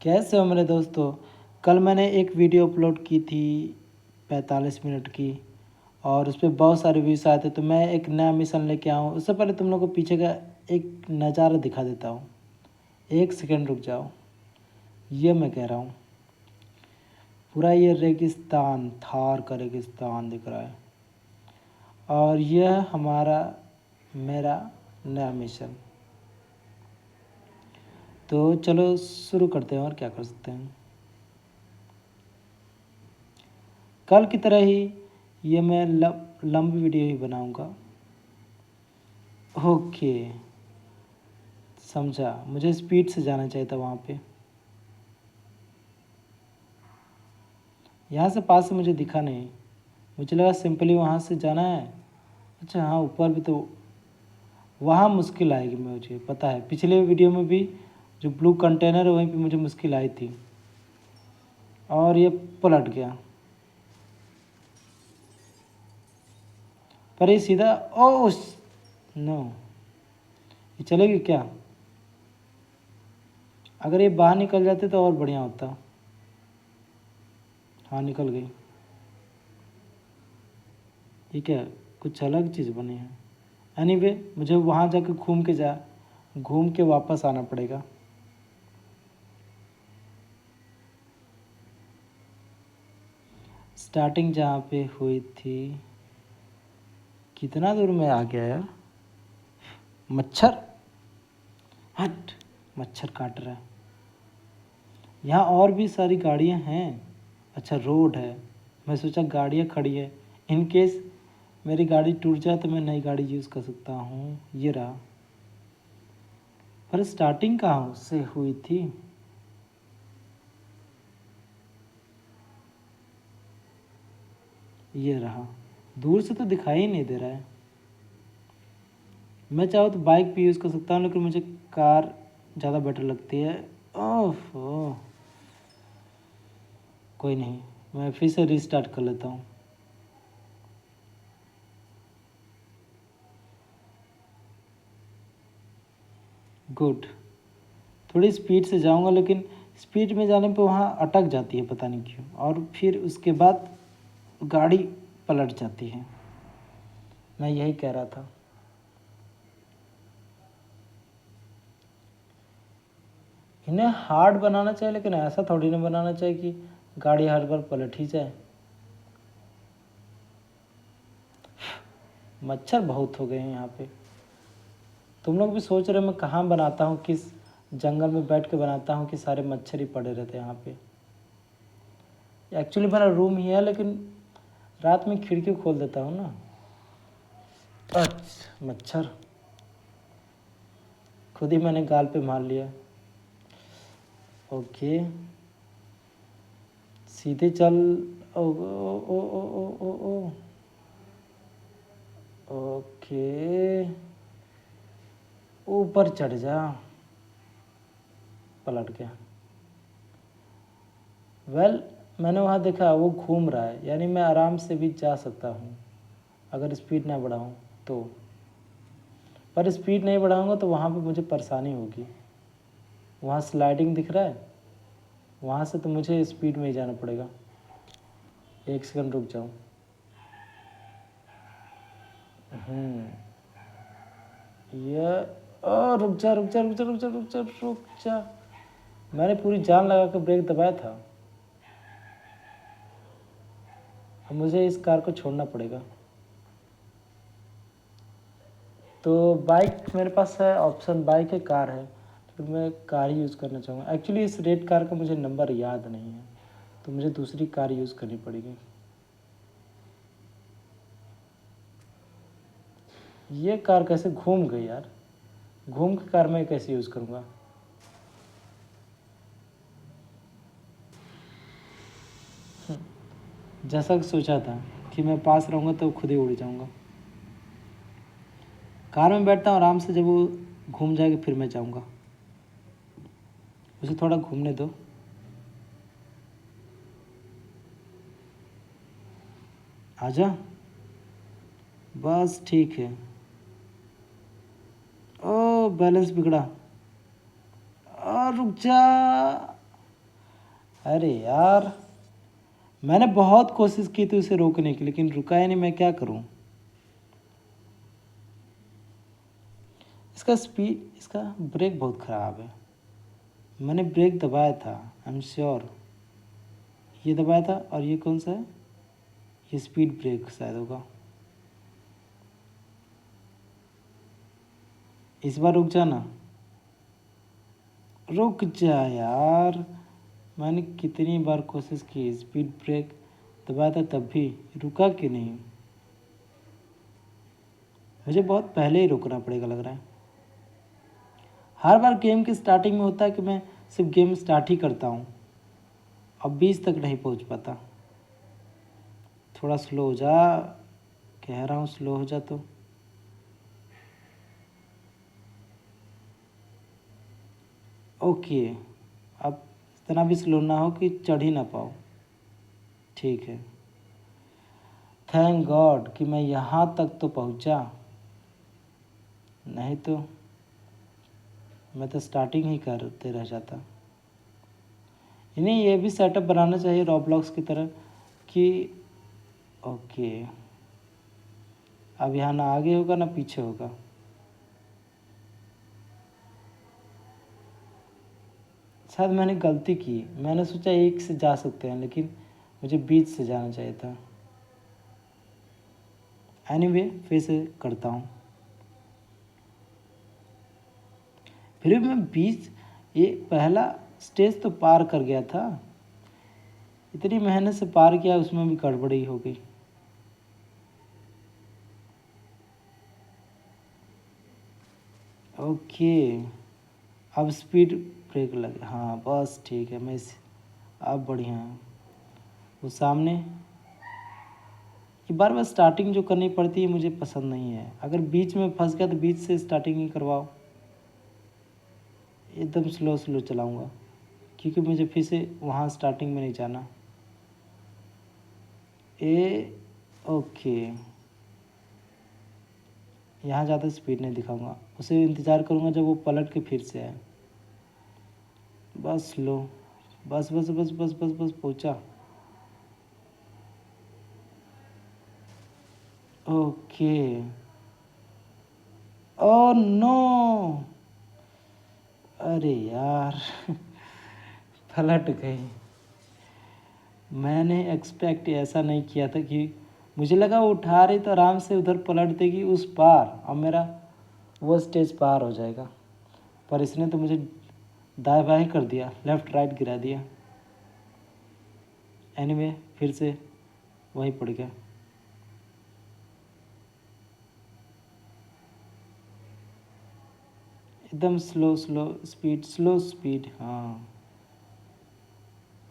कैसे हो मेरे दोस्तों। कल मैंने एक वीडियो अपलोड की थी 45 मिनट की और उस पर बहुत सारे व्यूज़ आए थे। तो मैं एक नया मिशन लेके आया हूँ। उससे पहले तुम लोग को पीछे का एक नज़ारा दिखा देता हूँ। एक सेकंड रुक जाओ। ये मैं कह रहा हूँ पूरा ये रेगिस्तान, थार का रेगिस्तान दिख रहा है और यह मेरा नया मिशन। तो चलो शुरू करते हैं और क्या कर सकते हैं। कल की तरह ही ये मैं लंबी वीडियो ही बनाऊंगा। ओके, समझा। मुझे स्पीड से जाना चाहिए था वहाँ पे। यहाँ से पास से मुझे दिखा नहीं, मुझे लगा सिंपली वहाँ से जाना है। अच्छा हाँ, ऊपर भी तो वहाँ मुश्किल आएगी, मुझे पता है। पिछले वीडियो में भी जो ब्लू कंटेनर है वहीं पे मुझे मुश्किल आई थी और ये पलट गया। पर ये सीधा ओ नो, ये चलेगी क्या? अगर ये बाहर निकल जाते तो और बढ़िया होता। हाँ निकल गई। ये क्या, कुछ अलग चीज़ बनी है। एनीवे मुझे वहाँ जाकर घूम के वापस आना पड़ेगा। स्टार्टिंग जहाँ पे हुई थी, कितना दूर में आ गया यार। मच्छर, हट, मच्छर काट रहा है। यहाँ और भी सारी गाड़ियाँ हैं। अच्छा रोड है, मैं सोचा गाड़ियाँ खड़ी है। इन केस मेरी गाड़ी टूट जाए तो मैं नई गाड़ी यूज़ कर सकता हूँ। ये रहा। पर स्टार्टिंग कहाँ से हुई थी? ये रहा। दूर से तो दिखाई ही नहीं दे रहा है। मैं चाहूँ तो बाइक भी यूज़ कर सकता हूँ, लेकिन मुझे कार ज़्यादा बेटर लगती है। ओह, कोई नहीं, मैं फिर से रीस्टार्ट कर लेता हूँ। गुड। थोड़ी स्पीड से जाऊँगा, लेकिन स्पीड में जाने पे वहाँ अटक जाती है पता नहीं क्यों, और फिर उसके बाद गाड़ी पलट जाती है। मैं यही कह रहा था। इन्हें हार्ड बनाना चाहिए, लेकिन ऐसा थोड़ी ना बनाना चाहिए कि गाड़ी हर बार पलट ही जाए। मच्छर बहुत हो गए हैं यहाँ पे। तुम लोग भी सोच रहे हो मैं कहाँ बनाता हूँ, किस जंगल में बैठ के बनाता हूँ कि सारे मच्छर ही पड़े रहते हैं यहाँ पे। एक्चुअली मेरा रूम ही है, लेकिन रात में खिड़की खोल देता हूँ ना। अच्छा, मच्छर खुद ही मैंने गाल पे मार लिया। ओके, सीधे चल। ओ ओ ओ ओ ओ ओ ओ ओके, ऊपर चढ़ जा। पलट गया। वेल, मैंने वहाँ देखा वो घूम रहा है, यानी मैं आराम से भी जा सकता हूँ अगर स्पीड ना बढ़ाऊँ तो। पर स्पीड नहीं बढ़ाऊँगा तो वहाँ पे मुझे परेशानी होगी। वहाँ स्लाइडिंग दिख रहा है, वहाँ से तो मुझे स्पीड में ही जाना पड़ेगा। एक सेकंड रुक जाऊँ। ये रुक जा रुक जा रुक जा रुक जा रुक जा रुक जा। मैंने पूरी जान लगा कर ब्रेक दबाया था। अब मुझे इस कार को छोड़ना पड़ेगा। तो बाइक मेरे पास है, ऑप्शन बाइक है, कार है, फिर मैं कार ही यूज़ करना चाहूँगा। एक्चुअली इस रेड कार का मुझे नंबर याद नहीं है, तो मुझे दूसरी कार यूज़ करनी पड़ेगी। ये कार कैसे घूम गई यार? घूम के कार मैं कैसे यूज़ करूँगा? जैसा कि सोचा था कि मैं पास रहूँगा तो खुद ही उड़ जाऊँगा। कार में बैठता हूँ आराम से, जब वो घूम जाएगी फिर मैं जाऊँगा। उसे थोड़ा घूमने दो। आजा, बस ठीक है। ओ बैलेंस बिगड़ा। रुक जा। अरे यार, मैंने बहुत कोशिश की थी उसे रोकने की, लेकिन रुका ही नहीं। मैं क्या करूं? इसका स्पीड, इसका ब्रेक बहुत ख़राब है। मैंने ब्रेक दबाया था, आई एम श्योर। ये दबाया था, और ये कौन सा है? ये स्पीड ब्रेक शायद होगा। इस बार रुक जाना। रुक जा यार, मैंने कितनी बार कोशिश की, स्पीड ब्रेक दबाया था तब भी रुका क्यों नहीं? मुझे बहुत पहले ही रुकना पड़ेगा लग रहा है। हर बार गेम की स्टार्टिंग में होता है कि मैं सिर्फ गेम स्टार्ट ही करता हूँ, अब 20 तक नहीं पहुँच पाता। थोड़ा स्लो हो जा, कह रहा हूँ स्लो हो जा तो। ओके, अब इतना भी स्लो ना हो कि चढ़ ही ना पाओ। ठीक है, थैंक गॉड कि मैं यहाँ तक तो पहुँचा, नहीं तो मैं तो स्टार्टिंग ही करते रह जाता। इन्हें ये भी सेटअप बनाना चाहिए रॉब्लॉक्स की तरह कि ओके, अब यहाँ ना आगे होगा ना पीछे होगा। शायद मैंने गलती की, मैंने सोचा एक से जा सकते हैं, लेकिन मुझे बीच से जाना चाहिए था। एनीवे, फिर से करता हूँ। फिर भी मैं बीच, ये पहला स्टेज तो पार कर गया था। इतनी मेहनत से पार किया, उसमें भी गड़बड़ी हो गई। ओके, अब स्पीड ब्रेक लगे, हाँ बस ठीक है। मैं इस, अब बढ़िया है। वो सामने, ये बार बार स्टार्टिंग जो करनी पड़ती है मुझे पसंद नहीं है। अगर बीच में फंस गया तो बीच से स्टार्टिंग ही करवाओ। एकदम स्लो स्लो चलाऊँगा, क्योंकि मुझे फिर से वहाँ स्टार्टिंग में नहीं जाना। ओके, यहाँ ज़्यादा स्पीड नहीं दिखाऊंगा, उसे इंतज़ार करूँगा जब वो पलट के फिर से आए। बस स्लो, बस बस बस बस बस बस पहुँचा। ओके, ओ नो, अरे यार पलट गई। मैंने एक्सपेक्ट ऐसा नहीं किया था कि, मुझे लगा वो उठा रही तो आराम से उधर पलट देगी उस पार, और मेरा वो स्टेज पार हो जाएगा। पर इसने तो मुझे दाएं बाएं कर दिया, लेफ़्ट राइट गिरा दिया। एनीवे, फिर से वहीं पड़ गया। एकदम slow slow speed, slow speed, हाँ।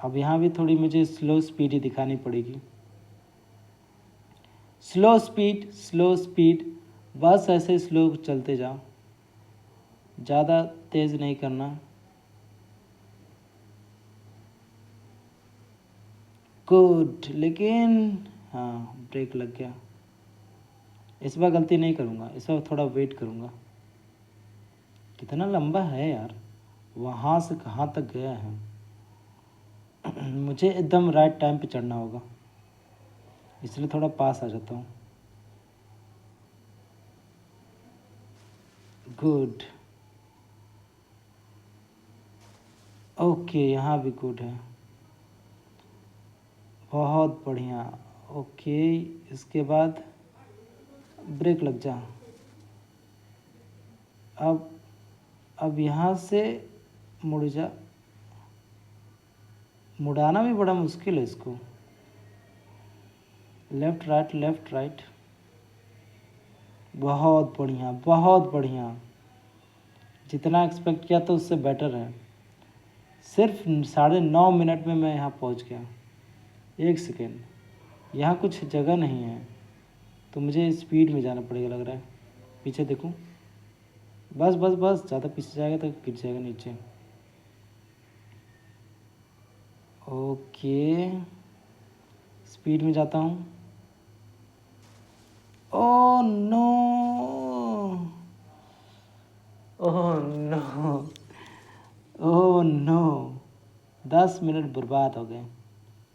अब यहाँ भी थोड़ी मुझे स्लो स्पीड ही दिखानी पड़ेगी। स्लो स्पीड, स्लो स्पीड, बस ऐसे स्लो चलते जाओ, ज़्यादा तेज़ नहीं करना। गुड, लेकिन हाँ ब्रेक लग गया। इस बार गलती नहीं करूँगा, इस बार थोड़ा वेट करूँगा। कितना लंबा है यार, वहाँ से कहाँ तक गया है। मुझे एकदम राइट टाइम पे चढ़ना होगा, इसलिए थोड़ा पास आ जाता हूँ। गुड, ओके, यहाँ भी गुड है, बहुत बढ़िया। ओके, इसके बाद ब्रेक लग जा। अब यहाँ से मुड़ जा। मुड़ाना भी बड़ा मुश्किल है इसको। लेफ़्ट राइट, लेफ़्ट राइट, बहुत बढ़िया, बहुत बढ़िया। जितना एक्सपेक्ट किया था उससे बेटर है। सिर्फ 9.5 मिनट में मैं यहाँ पहुँच गया। 1 सेकेंड, यहाँ कुछ जगह नहीं है, तो मुझे स्पीड में जाना पड़ेगा लग रहा है। पीछे देखूँ, बस बस बस, ज़्यादा पीछे जाएगा तो गिर जाएगा नीचे। ओके, स्पीड में जाता हूँ। Oh no, oh no, oh no, 10 minute बर्बाद हो गए।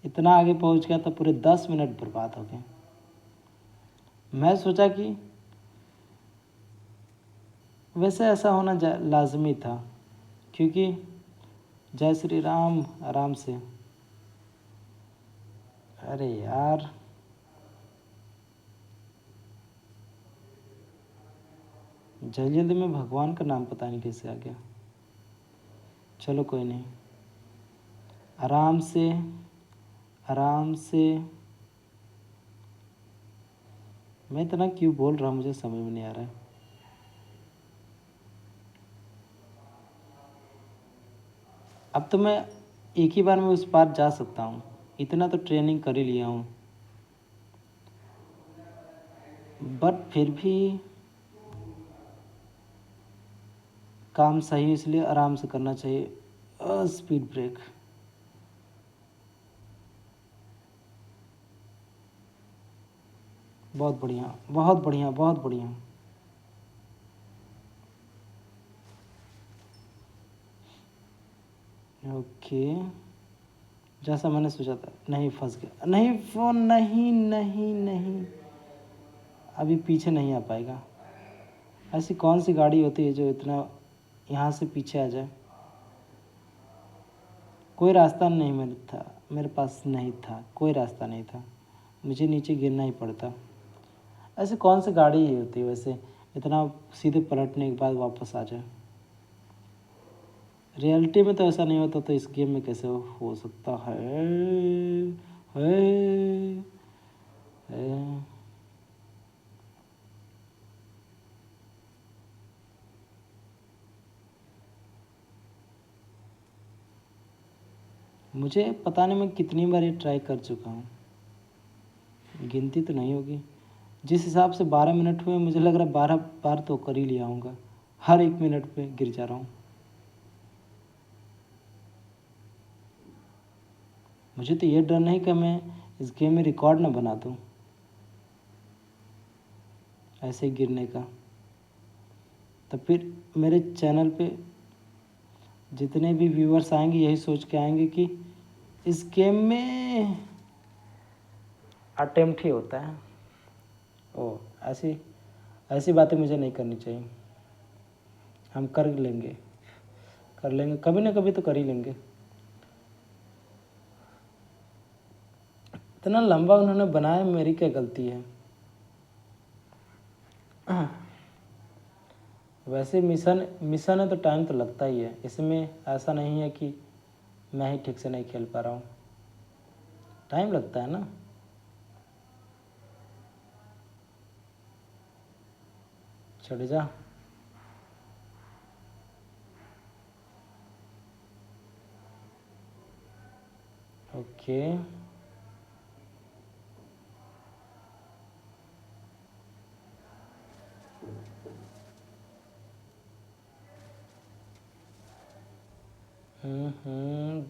इतना आगे पहुंच गया तो पूरे 10 मिनट बर्बाद हो गए। मैं सोचा कि वैसे ऐसा होना लाजमी था, क्योंकि जय श्री राम आराम से। अरे यार, जल्दी जल्दी में भगवान का नाम पता नहीं कैसे आ गया। चलो कोई नहीं, आराम से आराम से। मैं इतना क्यों बोल रहा हूँ मुझे समझ में नहीं आ रहा है। अब तो मैं एक ही बार में उस पार जा सकता हूँ, इतना तो ट्रेनिंग कर ही लिया हूँ। बट फिर भी काम सही, इसलिए आराम से करना चाहिए। Speed brake. बहुत बढ़िया, बहुत बढ़िया, बहुत बढ़िया। ओके, जैसा मैंने सोचा था। नहीं, फंस गया। नहीं फोन, नहीं नहीं नहीं, अभी पीछे नहीं आ पाएगा। ऐसी कौन सी गाड़ी होती है जो इतना यहाँ से पीछे आ जाए। कोई रास्ता नहीं मेरे पास नहीं था, कोई रास्ता नहीं था, मुझे नीचे गिरना ही पड़ता। ऐसे कौन सी गाड़ी ही होती है वैसे इतना सीधे पलटने के बाद वापस आ जाए। रियलिटी में तो ऐसा नहीं होता, तो इस गेम में कैसे हो सकता है, है। मुझे पता नहीं मैं कितनी बार ये ट्राई कर चुका हूँ, गिनती तो नहीं होगी। जिस हिसाब से 12 मिनट हुए, मुझे लग रहा है 12 बार तो कर ही लिया हूँगा। हर 1 मिनट पे गिर जा रहा हूँ। मुझे तो ये डर नहीं कि मैं इस गेम में रिकॉर्ड ना बना दूँ ऐसे ही गिरने का। तो फिर मेरे चैनल पे जितने भी व्यूअर्स आएंगे यही सोच के आएंगे कि इस गेम में अटेम्प्ट ही होता है। ओ, ऐसी ऐसी बातें मुझे नहीं करनी चाहिए। हम कर लेंगे, कर लेंगे, कभी ना कभी तो कर ही लेंगे। इतना लंबा उन्होंने बनाया, मेरी क्या गलती है। वैसे मिशन है तो टाइम तो लगता ही है। इसमें ऐसा नहीं है कि मैं ही ठीक से नहीं खेल पा रहा हूँ, टाइम लगता है ना। चढ़ जा। Okay,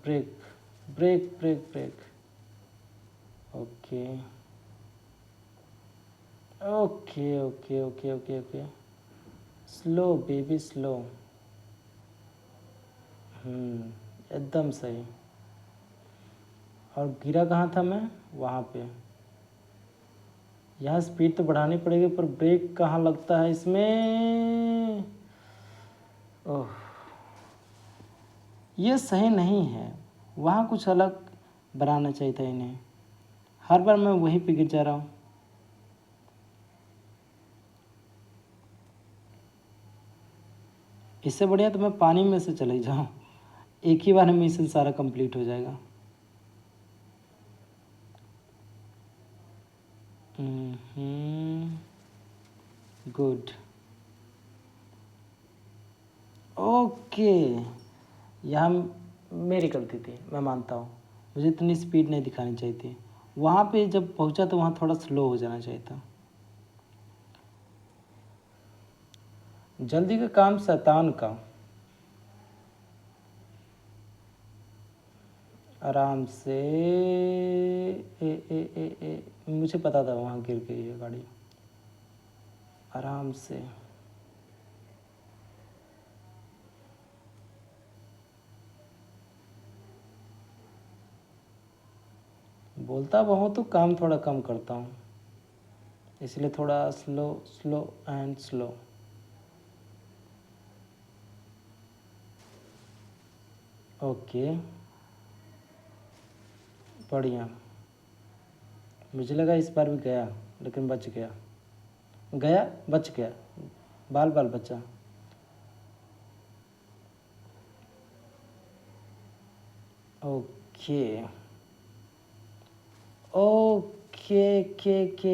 brake brake brake brake. Okay okay okay okay okay okay, slow baby slow. एकदम सही। और गिरा कहाँ था मैं, वहाँ पे। यहाँ स्पीड तो बढ़ानी पड़ेगी, पर ब्रेक कहाँ लगता है इसमें। ओह, ये सही नहीं है। वहाँ कुछ अलग बनाना चाहिए था इन्हें। हर बार मैं वहीं पे गिर जा रहा हूँ। इससे बढ़िया तो मैं पानी में से चले जाऊँ, एक ही बार में मिशन सारा कंप्लीट हो जाएगा। गुड। ओके, यहाँ मेरी गलती थी, मैं मानता हूँ। मुझे इतनी स्पीड नहीं दिखानी चाहिए थी। वहाँ पे जब पहुँचा तो वहाँ थोड़ा स्लो हो जाना चाहिए था। जल्दी का काम शैतान का। आराम से। मुझे पता था वहाँ गिर गई है गाड़ी। आराम से। बोलता बहुत तो काम थोड़ा कम करता हूँ, इसलिए थोड़ा slow slow and slow. Okay, बढ़िया। मुझे लगा इस बार भी गया, लेकिन बच गया। गया, बच गया, बाल बाल बचा। ओके ओके के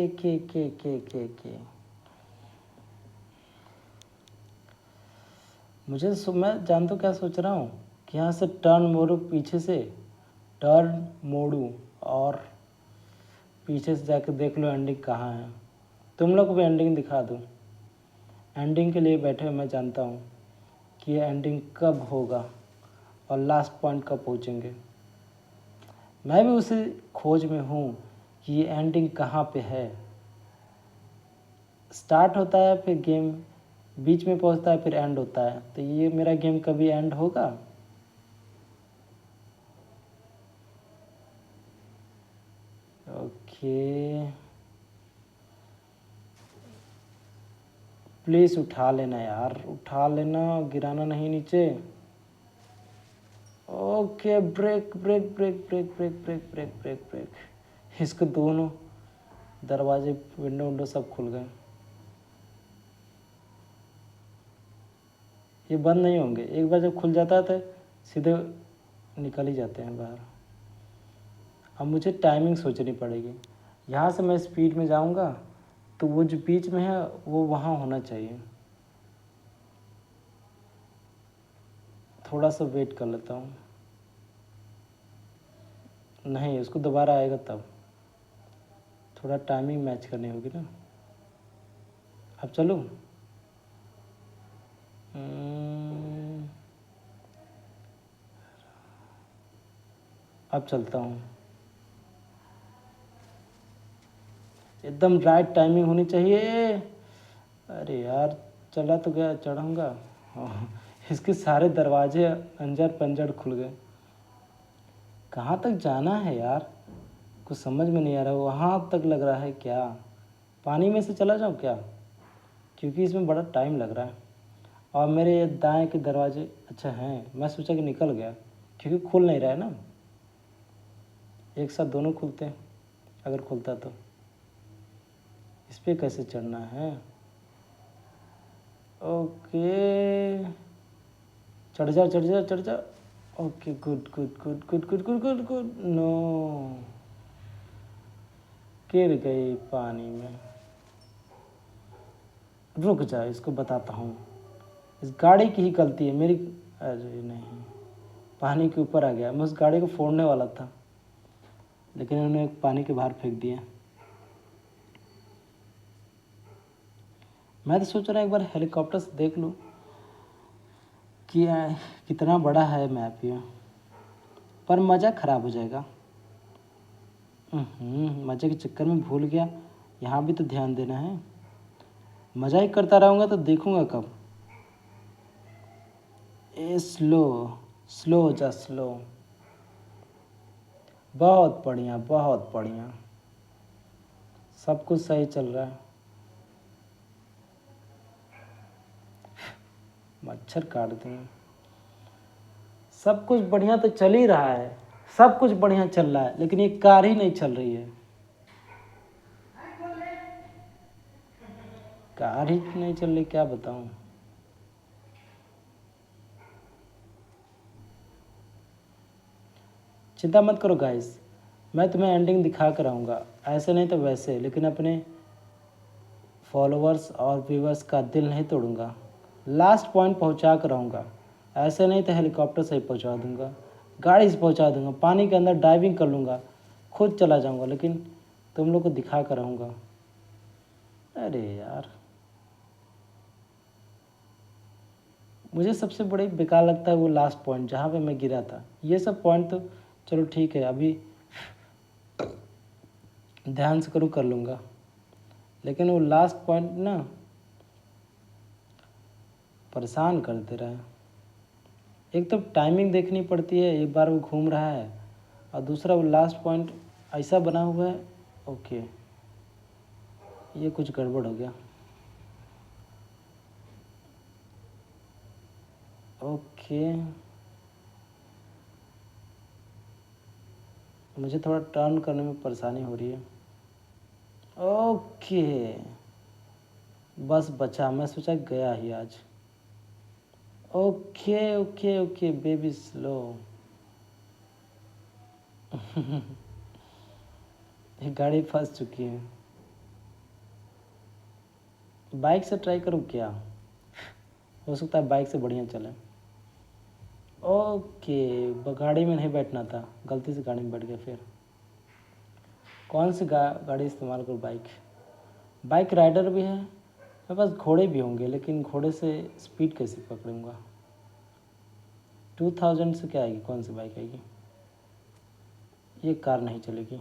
मैं जानता हूँ क्या सोच रहा हूँ कि यहाँ से टर्न मोड़ू, पीछे से टर्न मोड़ू और पीछे से जाकर देख लो एंडिंग कहाँ है। तुम लोग को भी एंडिंग दिखा दूँ। एंडिंग के लिए बैठे मैं जानता हूँ कि ये एंडिंग कब होगा और लास्ट पॉइंट कब पहुँचेंगे। मैं भी उसी खोज में हूँ कि ये एंडिंग कहाँ पे है। स्टार्ट होता है, फिर गेम बीच में पहुँचता है, फिर एंड होता है। तो ये मेरा गेम कभी एंड होगा? ओके, प्लीज़ उठा लेना यार, उठा लेना, गिराना नहीं नीचे। Okay, brake brake brake brake brake brake brake brake brake. इसके दोनों दरवाजे, विंडो विंडो सब खुल गए। ये बंद नहीं होंगे, एक बार जब खुल जाता है तो सीधे निकल ही जाते हैं बाहर। अब मुझे टाइमिंग सोचनी पड़ेगी। यहाँ से मैं स्पीड में जाऊँगा तो वो जो बीच में है वो वहाँ होना चाहिए। थोड़ा सा वेट कर लेता हूँ। नहीं, उसको दोबारा आएगा तब। थोड़ा टाइमिंग मैच करनी होगी ना। अब चलूँ? अब चलता हूँ। एकदम राइट टाइमिंग होनी चाहिए। अरे यार, चला तो गया, चढ़ूँगा। इसके सारे दरवाजे अंजर पंजर खुल गए। कहाँ तक जाना है यार, कुछ समझ में नहीं आ रहा। वहाँ तक लग रहा है क्या? पानी में से चला जाऊँ क्या? क्योंकि इसमें बड़ा टाइम लग रहा है। और मेरे दाएं के दरवाजे अच्छा हैं, मैं सोचा कि निकल गया, क्योंकि खुल नहीं रहा है ना। एक साथ दोनों खुलते हैं, अगर खुलता तो। इस पर कैसे चढ़ना है? ओके, चढ़ जा चढ़ जा चढ़ जा। Okay, good good good good good good good good. No, गिर गई पानी में। रुक जा, इसको बताता हूँ। इस गाड़ी की ही गलती है मेरी। अरे नहीं, पानी के ऊपर आ गया। मैं उस गाड़ी को फोड़ने वाला था, लेकिन उन्होंने पानी के बाहर फेंक दिया। मैं तो सोच रहा एक बार हेलीकॉप्टर से देख लूँ कि कितना बड़ा है मैप ये, पर मज़ा ख़राब हो जाएगा। मज़े के चक्कर में भूल गया, यहाँ भी तो ध्यान देना है। मज़ा ही करता रहूँगा तो देखूँगा कब। ए स्लो, स्लो हो जा, स्लो। बहुत बढ़िया, बहुत बढ़िया, सब कुछ सही चल रहा है। मच्छर काट दें। सब कुछ बढ़िया तो चल ही रहा है, सब कुछ बढ़िया चल रहा है, लेकिन ये कार ही नहीं चल रही है। कार ही नहीं चल रही, क्या बताऊं। चिंता मत करो गाइस, मैं तुम्हें एंडिंग दिखा कर आऊँगा, ऐसे नहीं तो वैसे, लेकिन अपने फॉलोअर्स और व्यूवर्स का दिल नहीं तोड़ूंगा। लास्ट पॉइंट पहुंचा कर रहूँगा, ऐसे नहीं तो हेलीकॉप्टर से ही पहुंचा दूंगा, गाड़ी से पहुंचा दूंगा, पानी के अंदर डाइविंग कर लूँगा, खुद चला जाऊंगा, लेकिन तुम लोग को दिखा कर रहूँगा। अरे यार, मुझे सबसे बड़ी बेकार लगता है वो लास्ट पॉइंट जहाँ पे मैं गिरा था। ये सब पॉइंट तो चलो ठीक है, अभी ध्यान से करूँ कर लूँगा, लेकिन वो लास्ट पॉइंट ना परेशान कर दे रहा है। एक तो टाइमिंग देखनी पड़ती है, एक बार वो घूम रहा है, और दूसरा वो लास्ट पॉइंट ऐसा बना हुआ है। ओके, ये कुछ गड़बड़ हो गया। ओके, मुझे थोड़ा टर्न करने में परेशानी हो रही है। ओके, बस बचा, मैं सोचा गया ही आज। Okay okay okay baby slow. ये गाड़ी फंस चुकी है। बाइक से ट्राई करूँ क्या? हो सकता है बाइक से बढ़िया चले। ओके, गाड़ी में नहीं बैठना था, गलती से गाड़ी में बैठ गया। फिर कौन सी गाड़ी इस्तेमाल करूँ? बाइक राइडर भी है मेरे पास, घोड़े भी होंगे, लेकिन घोड़े से स्पीड कैसे पकड़ूंगा? 2000 से क्या आएगी? कौन सी बाइक आएगी? ये कार नहीं चलेगी।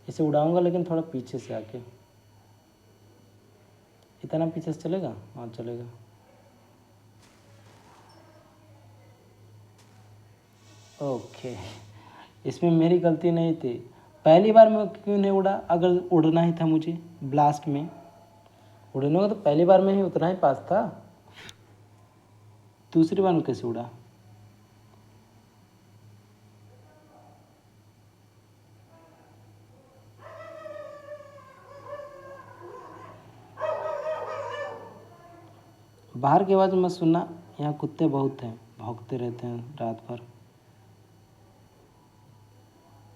इसे उड़ाऊंगा लेकिन थोड़ा पीछे से आके। इतना पीछे से चलेगा? हाँ चलेगा। ओके, इसमें मेरी गलती नहीं थी। पहली बार मैं क्यों नहीं उड़ा? अगर उड़ना ही था मुझे ब्लास्ट में उड़ने का, तो पहली बार में ही उतना ही पास था। दूसरी बार में कैसे उड़ा? बाहर की आवाज़ मत सुनना, यहाँ कुत्ते बहुत हैं, भौंकते रहते हैं रात भर।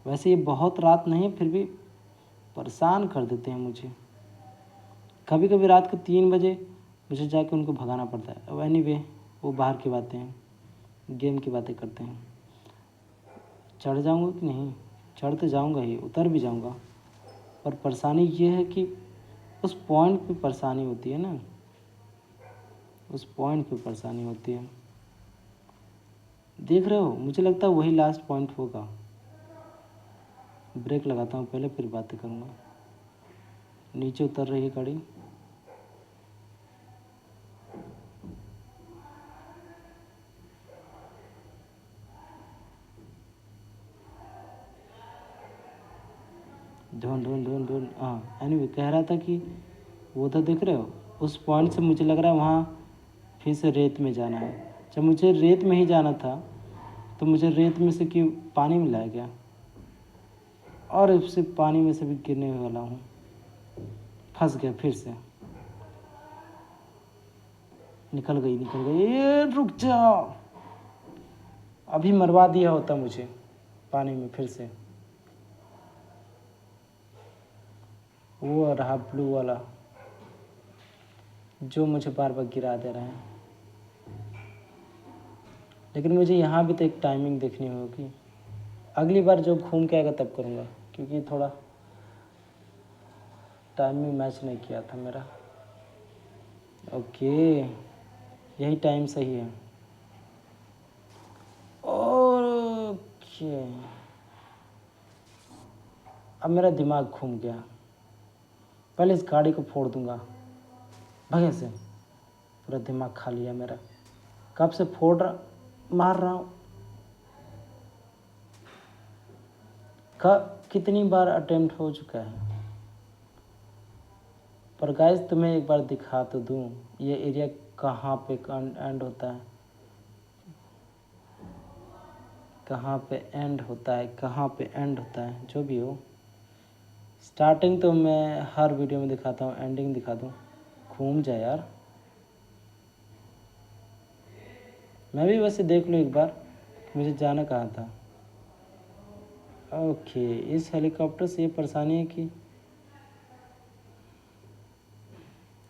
वैसे ये बहुत रात नहीं है, फिर भी परेशान कर देते हैं मुझे। कभी कभी रात को 3 बजे मुझे जाके उनको भगाना पड़ता है। अब एनीवे, वो बाहर की बातें हैं, गेम की बातें करते हैं। चढ़ जाऊँगा कि नहीं? चढ़ तो जाऊँगा ही, उतर भी जाऊँगा। और परेशानी ये है कि उस पॉइंट पे परेशानी होती है ना, उस पॉइंट पे परेशानी होती है। देख रहे हो, मुझे लगता है वही लास्ट पॉइंट होगा। ब्रेक लगाता हूँ पहले, फिर बातें करूँगा। नीचे उतर रही है गाड़ी। ढूंढ ढूंढ ढूंढ ढूंढ हाँ, एनीवे कह रहा था कि वो तो देख रहे हो, उस पॉइंट से मुझे लग रहा है वहाँ फिर से रेत में जाना है। जब मुझे रेत में ही जाना था, तो मुझे रेत में से क्यों पानी में लाया गया? और इससे पानी में से भी गिरने वाला हूँ। फंस गया फिर से। निकल गई निकल गई। ये रुक जाओ, अभी मरवा दिया होता मुझे पानी में फिर से। वो रहा ब्लू वाला, जो मुझे बार बार गिरा दे रहे हैं। लेकिन मुझे यहाँ भी तो एक टाइमिंग देखनी होगी। अगली बार जो घूम के आएगा तब करूँगा, क्योंकि थोड़ा टाइमिंग मैच नहीं किया था मेरा। ओके, यही टाइम सही है। ओके, अब मेरा दिमाग घूम गया। पहले इस गाड़ी को फोड़ दूंगा भगे से। पूरा दिमाग खा लिया मेरा। कब से फोड़ रहा, मार रहा हूँ। कितनी बार अटेम्प्ट हो चुका है। पर गाइस, तुम्हें एक बार दिखा तो दूँ ये एरिया कहाँ पे एंड होता है, कहाँ पे एंड होता है, कहाँ पे एंड होता है। जो भी हो, स्टार्टिंग तो मैं हर वीडियो में दिखाता हूँ, एंडिंग दिखा दूँ। घूम जाए यार। मैं भी वैसे देख लूँ एक बार मुझे जाना कहाँ था। ओके, इस हेलीकॉप्टर से ये परेशानी है कि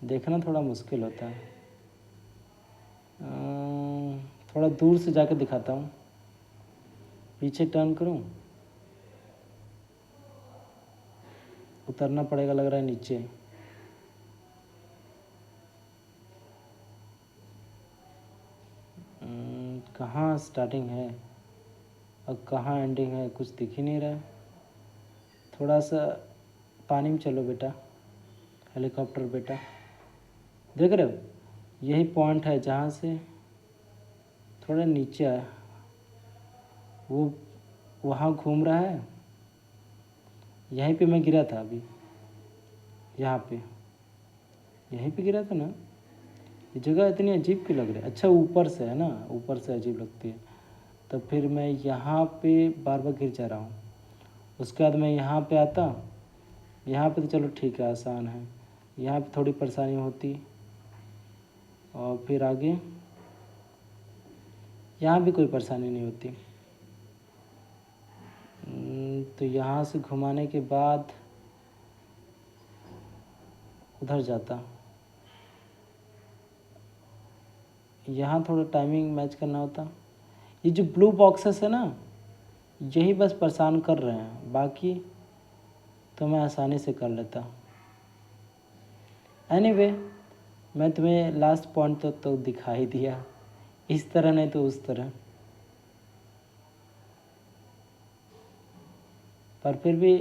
देखना थोड़ा मुश्किल होता है। थोड़ा दूर से जाकर दिखाता हूँ। पीछे टर्न करूँ? उतरना पड़ेगा लग रहा है नीचे। कहाँ स्टार्टिंग है और कहाँ एंडिंग है, कुछ दिख ही नहीं रहा है। थोड़ा सा पानी में चलो बेटा, हेलीकॉप्टर बेटा। देख रहे हो, यही पॉइंट है जहाँ से थोड़ा नीचे है। वो वहाँ घूम रहा है यहीं पे मैं गिरा था अभी, यहाँ पे, यहीं पे गिरा था ना। ये जगह इतनी अजीब क्यों लग रही है? अच्छा ऊपर से है ना, ऊपर से अजीब लगती है। तो फिर मैं यहाँ पे बार बार गिर जा रहा हूँ। उसके बाद मैं यहाँ पे आता, यहाँ पे तो चलो ठीक है, आसान है। यहाँ पे थोड़ी परेशानी होती, और फिर आगे यहाँ भी कोई परेशानी नहीं होती। तो यहाँ से घुमाने के बाद उधर जाता। यहाँ थोड़ा टाइमिंग मैच करना होता। ये जो ब्लू बॉक्सेस है ना, यही बस परेशान कर रहे हैं, बाकी तो मैं आसानी से कर लेता। एनीवे, मैं तुम्हें लास्ट पॉइंट तो दिखा ही दिया, इस तरह नहीं तो उस तरह। पर फिर भी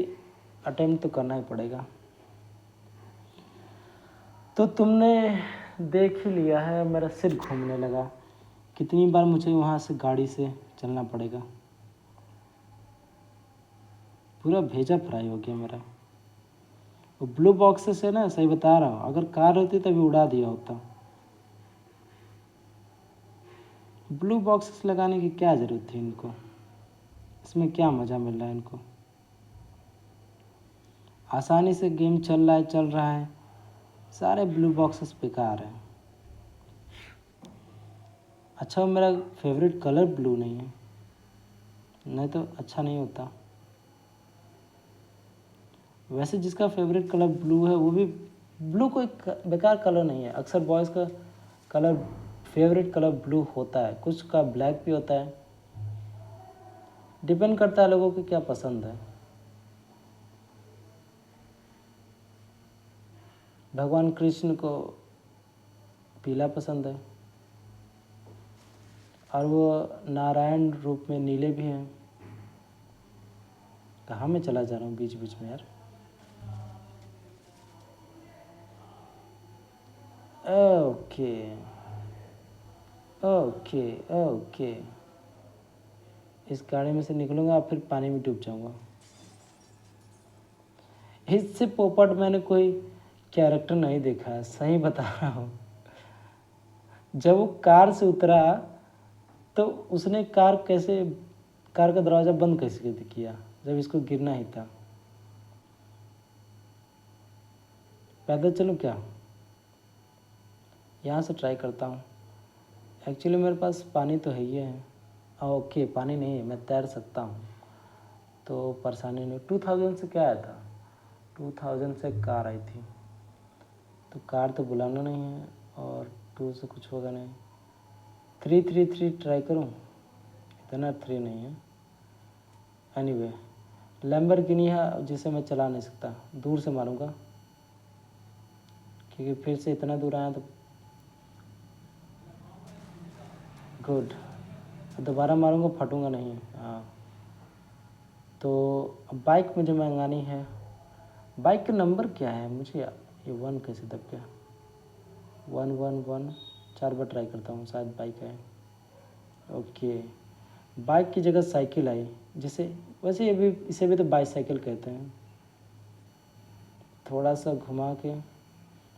अटेम्प्ट तो करना ही पड़ेगा। तो तुमने देख ही लिया है, मेरा सिर घूमने लगा। कितनी बार मुझे वहाँ से गाड़ी से चलना पड़ेगा। पूरा भेजा फ्राई हो गया मेरा। वो ब्लू बॉक्सेस है ना, सही बता रहा हूँ, अगर कार होती तभी उड़ा दिया होता। ब्लू बॉक्सेस लगाने की क्या ज़रूरत थी इनको? इसमें क्या मज़ा मिल रहा है इनको? आसानी से गेम चल रहा है। सारे ब्लू बॉक्सेस बेकार हैं। अच्छा मेरा फेवरेट कलर ब्लू नहीं है, नहीं तो अच्छा नहीं होता। वैसे जिसका फेवरेट कलर ब्लू है वो भी, ब्लू कोई बेकार कलर नहीं है। अक्सर बॉयज़ का कलर, फेवरेट कलर ब्लू होता है, कुछ का ब्लैक भी होता है। डिपेंड करता है लोगों को क्या पसंद है। भगवान कृष्ण को पीला पसंद है, और वो नारायण रूप में नीले भी हैं। कहाँ मैं चला जा रहा हूँ बीच बीच में यार। ओके ओके ओके, इस गाड़ी में से निकलूँगा फिर पानी में डूब जाऊँगा। इससे पोपट मैंने कोई कैरेक्टर नहीं देखा है, सही बता रहा हूँ। जब वो कार से उतरा तो उसने कार का दरवाज़ा बंद कैसे किया जब इसको गिरना ही था? पैदल चलूँ क्या? यहाँ से ट्राई करता हूँ। एक्चुअली मेरे पास पानी तो है ही है। ओके, पानी नहीं है, मैं तैर सकता हूँ, तो परेशानी नहीं। 2000 से क्या आया था? 2000 से कार आई थी, तो कार तो बुलाना नहीं है, और 2 से कुछ होगा नहीं। 333 ट्राई करूँ? इतना 3 नहीं है। एनीवे, लैम्बोर्गिनी है जिसे मैं चला नहीं सकता, दूर से मारूंगा, क्योंकि फिर से इतना दूर आया तो गुड। दोबारा मारूंगा, फटूंगा नहीं। हाँ, तो बाइक मुझे मंगानी है। बाइक का नंबर क्या है मुझे? ये 1 कैसे दब गया? 111, 4 बार ट्राई करता हूँ, शायद बाइक है। ओके, बाइक की जगह साइकिल आई, जिसे वैसे ये भी, इसे भी तो बाईसाइकिल कहते हैं। थोड़ा सा घुमा के।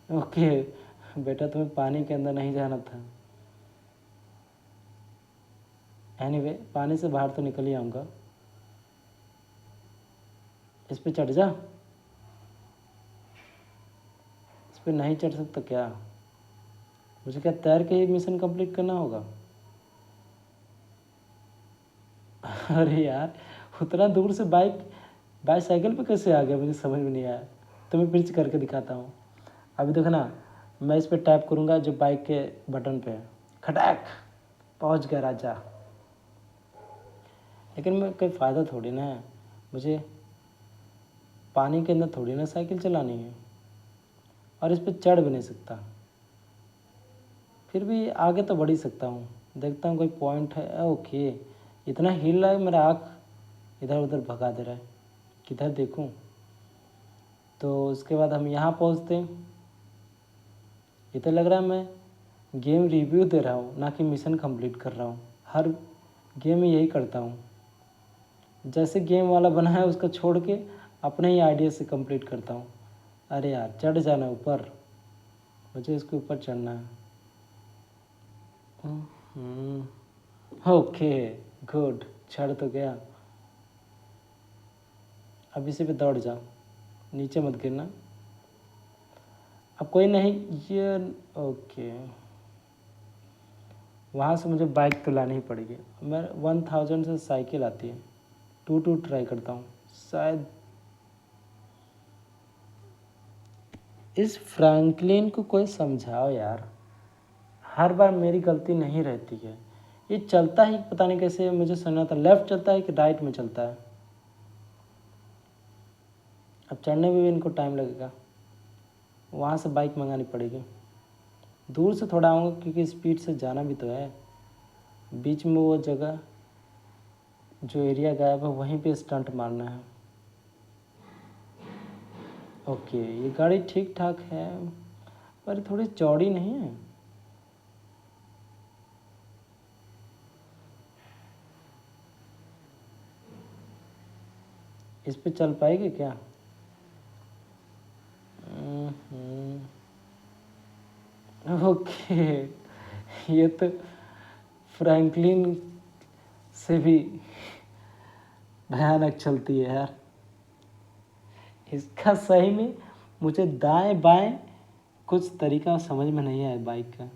ओके बेटा, तुम्हें पानी के अंदर नहीं जाना था। एनीवे, पानी से बाहर तो निकल ही आऊँगा। इस पे चढ़ जा। इस पे नहीं चढ़ सकता क्या? मुझे क्या तैर के ही मिशन कंप्लीट करना होगा? अरे यार, उतना दूर से बाईसाइकिल पे कैसे आ गया, मुझे समझ में नहीं आया। तो मैं फिर से करके दिखाता हूँ। अभी देखो ना, मैं इस पर टैप करूँगा जो बाइक के बटन पे है, खटैक, पहुँच गया राजा। लेकिन मैं कोई फ़ायदा थोड़ी ना है, मुझे पानी के अंदर थोड़ी ना साइकिल चलानी है, और इस पर चढ़ भी नहीं सकता। फिर भी आगे तो बढ़ ही सकता हूँ, देखता हूँ कोई पॉइंट है। ओके, इतना हिल रहा है, मेरा आँख इधर उधर भगा दे रहा है, किधर देखूँ। तो उसके बाद हम यहाँ पहुँचते हैं। ये तो लग रहा है मैं गेम रिव्यू दे रहा हूँ, ना कि मिशन कंप्लीट कर रहा हूँ। हर गेम में यही करता हूँ, जैसे गेम वाला बना है उसको छोड़ के अपने ही आइडिया से कंप्लीट करता हूँ। अरे यार चढ़ जाना ऊपर, मुझे इसके ऊपर चढ़ना है। ओके गुड, चढ़ तो गया। अब इसी पे दौड़ जाओ, नीचे मत गिरना। अब कोई नहीं ये ओके, वहाँ से मुझे बाइक तो लानी ही पड़ेगी। मैं 1000 से साइकिल आती है, 2 ट्राई करता हूँ शायद। इस फ्रैंकलिन को कोई समझाओ यार, हर बार मेरी गलती नहीं रहती है। ये चलता ही पता नहीं कैसे, मुझे सुना था लेफ्ट चलता है कि राइट में चलता है। अब चढ़ने में भी इनको टाइम लगेगा, वहाँ से बाइक मंगानी पड़ेगी। दूर से थोड़ा आऊँगा क्योंकि स्पीड से जाना भी तो है। बीच में वो जगह जो एरिया गायब है वहीं पे स्टंट मारना है। ओके ये गाड़ी ठीक ठाक है पर थोड़ी चौड़ी नहीं है। इस पे चल पाएगी क्या? ओके ये तो फ्रैंकलिन से भी भयानक चलती है यार। इसका सही में मुझे दाएं बाएं कुछ तरीका समझ में नहीं आया बाइक का।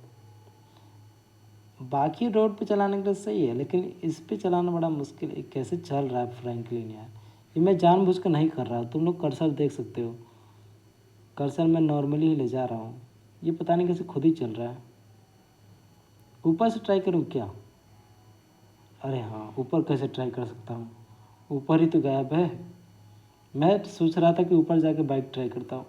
बाकी रोड पे चलाने के लिए सही है लेकिन इस पे चलाना बड़ा मुश्किल है। कैसे चल रहा है फ्रैंकलिन यार, ये मैं जानबूझकर नहीं कर रहा। तुम लोग कर्सर देख सकते हो, कर्सर मैं नॉर्मली ही ले जा रहा हूँ। ये पता नहीं कैसे खुद ही चल रहा है। ऊपर से ट्राई करूँ क्या? अरे हाँ ऊपर कैसे ट्राई कर सकता हूँ, ऊपर ही तो गायब है। मैं सोच रहा था कि ऊपर जाके बाइक ट्राई करता हूँ।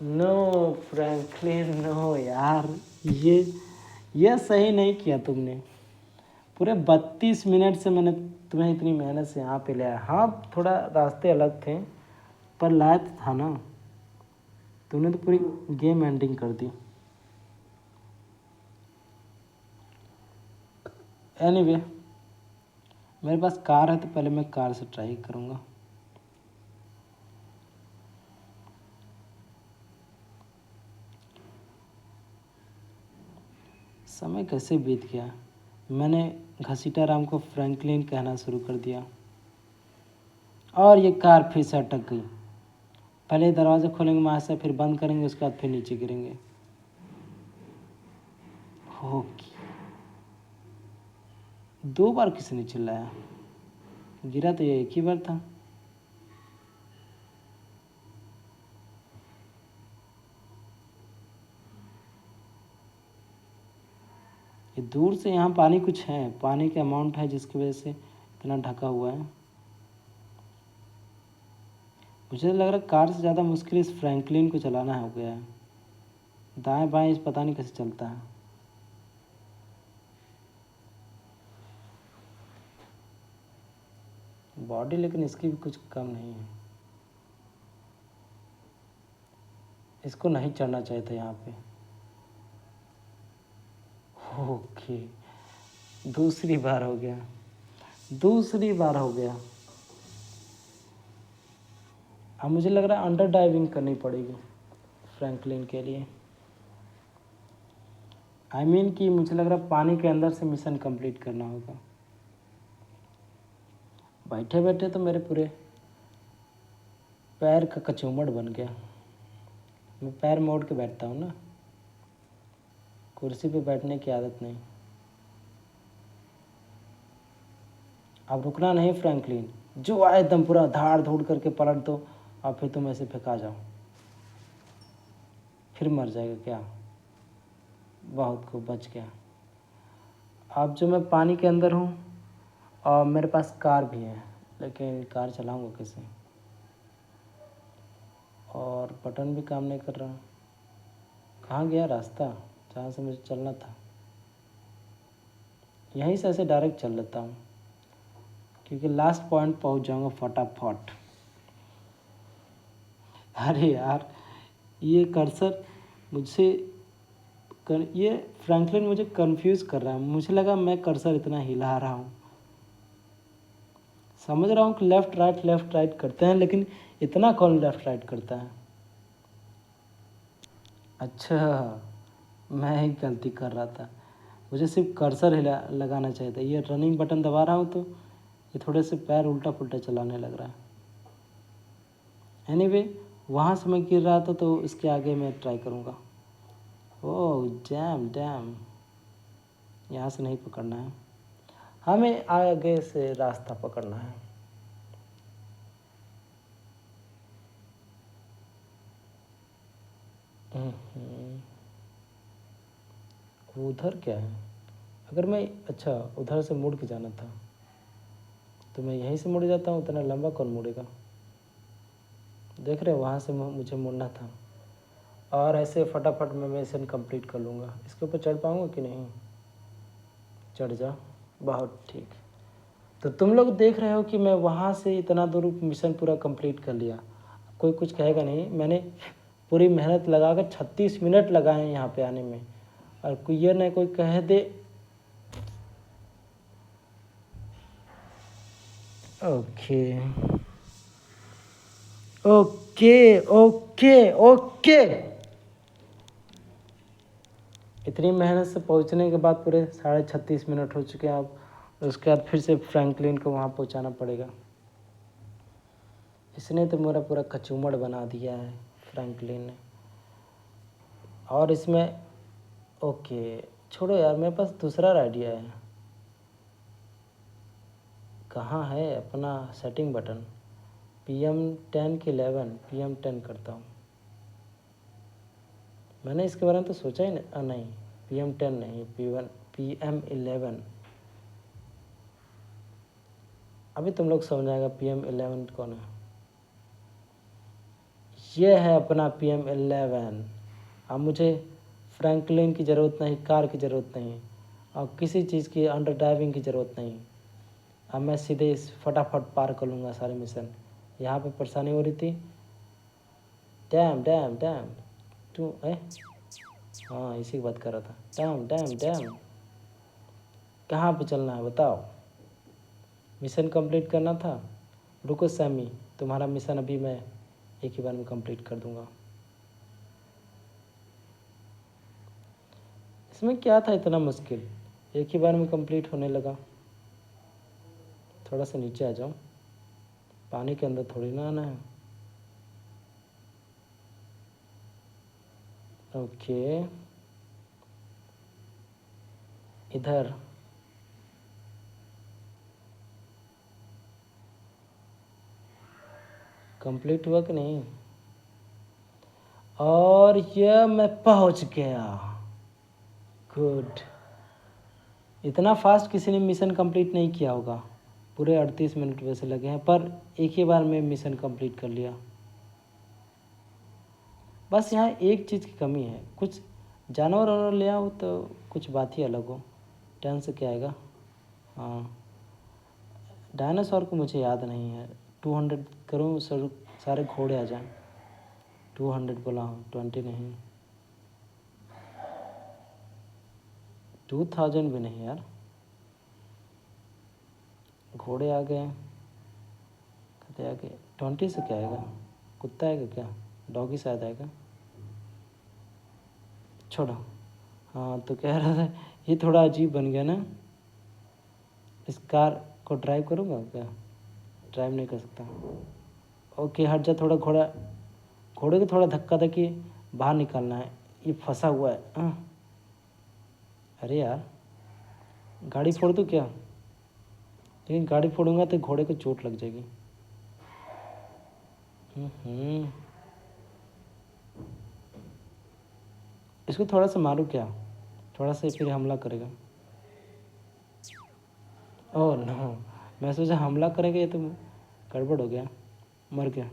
नो फ्रैंकलिन नो यार, ये सही नहीं किया तुमने। पूरे 32 मिनट से मैंने तुम्हें इतनी मेहनत से यहाँ पे लाया। हाँ थोड़ा रास्ते अलग थे पर लाया तो था ना। तुमने तो पूरी गेम एंडिंग कर दी। एनीवे मेरे पास कार है तो पहले मैं कार से ट्राई करूँगा। समय कैसे बीत गया, मैंने घसीटा राम को फ्रैंकलिन कहना शुरू कर दिया और ये कार फिर से अटक गई। पहले दरवाज़ा खोलेंगे वहाँ से, फिर बंद करेंगे, उसके बाद फिर नीचे गिरेंगे। ओके 2 बार किसी ने चिल्लाया, गिरा तो ये एक ही बार था। ये दूर से यहाँ पानी कुछ है, पानी का अमाउंट है जिसकी वजह से इतना ढका हुआ है। मुझे लग रहा है कार से ज़्यादा मुश्किल इस फ्रैंकलिन को चलाना हो गया है। दाएं बाएं इस पता नहीं कैसे चलता है। बॉडी लेकिन इसकी भी कुछ कम नहीं है। इसको नहीं चढ़ना चाहिए था यहाँ पे। ओके दूसरी बार हो गया, दूसरी बार हो गया। अब मुझे लग रहा है अंडर डाइविंग करनी पड़ेगी फ्रैंकलिन के लिए। आई मीन कि मुझे लग रहा है पानी के अंदर से मिशन कंप्लीट करना होगा। बैठे बैठे तो मेरे पूरे पैर का कचूमड़ बन गया। मैं पैर मोड़ के बैठता हूँ ना, कुर्सी पे बैठने की आदत नहीं। अब रुकना नहीं फ्रैंकलिन, जो आए एकदम पूरा धाड़ धूड़ करके पलट दो और फिर तुम ऐसे फेंका जाओ। फिर मर जाएगा क्या? बहुत खूब बच गया। अब जो मैं पानी के अंदर हूँ और मेरे पास कार भी है, लेकिन कार चलाऊँगा कैसे? और बटन भी काम नहीं कर रहा। कहाँ गया रास्ता जहाँ से मुझे चलना था? यहीं से ऐसे डायरेक्ट चल लेता हूँ क्योंकि लास्ट पॉइंट पहुँच जाऊँगा फटाफट। अरे यार ये कर्सर मुझसे ये फ्रैंकलिन मुझे कंफ्यूज कर रहा है। मुझे लगा मैं कर्सर इतना हिला रहा हूँ। समझ रहा हूँ कि लेफ़्ट राइट करते हैं, लेकिन इतना कौन लेफ़्ट राइट करता है। अच्छा, मैं ही गलती कर रहा था, मुझे सिर्फ कर्सर हिला लगाना चाहिए था। ये रनिंग बटन दबा रहा हूँ तो ये थोड़े से पैर उल्टा पुल्टा चलाने लग रहा है। एनीवे, वहाँ से मैं गिर रहा था तो इसके आगे मैं ट्राई करूँगा। ओह डैम, यहाँ से नहीं पकड़ना है, हमें आगे से रास्ता पकड़ना है। उधर क्या है? अगर मैं अच्छा उधर से मुड़ के जाना था तो मैं यहीं से मुड़ जाता हूँ, उतना लंबा कौन मुड़ेगा। देख रहे हो, वहाँ से मुझे मुड़ना था और ऐसे फटाफट मैं मिशन कंप्लीट कर लूँगा। इसके ऊपर चढ़ पाऊँगा कि नहीं? चढ़ जा, बहुत ठीक। तो तुम लोग देख रहे हो कि मैं वहाँ से इतना दूर मिशन पूरा कंप्लीट कर लिया। कोई कुछ कहेगा नहीं, मैंने पूरी मेहनत लगाकर 36 मिनट लगाए हैं यहाँ पे आने में, और कोई ये नहीं कोई कह दे। ओके ओके ओके ओके, इतनी मेहनत से पहुँचने के बाद पूरे 36.5 मिनट हो चुके हैं। अब उसके बाद फिर से फ्रैंकलिन को वहाँ पहुँचाना पड़ेगा। इसने तो मेरा पूरा कचूमड़ बना दिया है फ्रैंकलिन ने। और इसमें ओके छोड़ो यार, मेरे पास दूसरा आइडिया है। कहाँ है अपना सेटिंग बटन? PM10 की 11 PM10 करता हूँ। मैंने इसके बारे में तो सोचा ही नहीं। नहीं, PM10 नहीं, PM11। अभी तुम लोग समझ आएगा PM11 कौन है। ये है अपना PM11। अब मुझे फ्रैंकलिन की ज़रूरत नहीं, कार की ज़रूरत नहीं, और किसी चीज़ की अंडर ड्राइविंग की ज़रूरत नहीं। अब मैं सीधे इस फटाफट पार कर लूँगा सारे मिशन। यहाँ पे परेशानी हो रही थी। डैम टू हाँ, इसी की बात कर रहा था। डैम कहाँ पे चलना है बताओ? मिशन कंप्लीट करना था। रुको सैमी, तुम्हारा मिशन अभी मैं एक ही बार में कंप्लीट कर दूँगा। इसमें क्या था इतना मुश्किल, एक ही बार में कंप्लीट होने लगा। थोड़ा सा नीचे आ जाओ, पानी के अंदर थोड़ी ना आना है। ओके, इधर कंप्लीट हुआ कि नहीं? और ये मैं पहुंच गया। गुड। इतना फास्ट किसी ने मिशन कंप्लीट नहीं किया होगा। पूरे 38 मिनट वैसे लगे हैं, पर एक ही बार में मिशन कंप्लीट कर लिया। बस यहाँ एक चीज़ की कमी है, कुछ जानवर वानवर ले आओ तो कुछ बात ही अलग हो। 10 से क्या आएगा? हाँ, डायनासोर को मुझे याद नहीं है। 200 करूँ सर, सारे घोड़े आ जाएं। 200 बोला हूँ, 20 नहीं, 2000 भी नहीं यार। घोड़े आ गए, कहते आ गए। 20 से क्या आएगा? कुत्ता आएगा क्या? डॉगी शायद आएगा। छोड़ो। हाँ, तो कह रहा था ये थोड़ा अजीब बन गया ना। इस कार को ड्राइव करूँगा क्या? ड्राइव नहीं कर सकता। ओके हट जा थोड़ा। घोड़े को थोड़ा धक्का दे के बाहर निकालना है, ये फंसा हुआ है। अरे यार, गाड़ी फोड़ दूँ क्या? लेकिन गाड़ी फोड़ूंगा तो घोड़े को चोट लग जाएगी। इसको थोड़ा सा मारूँ क्या? थोड़ा सा फिर हमला करेगा। ओह नो, मैं सोचा हमला करेगा, ये तो गड़बड़ हो गया, मर गया।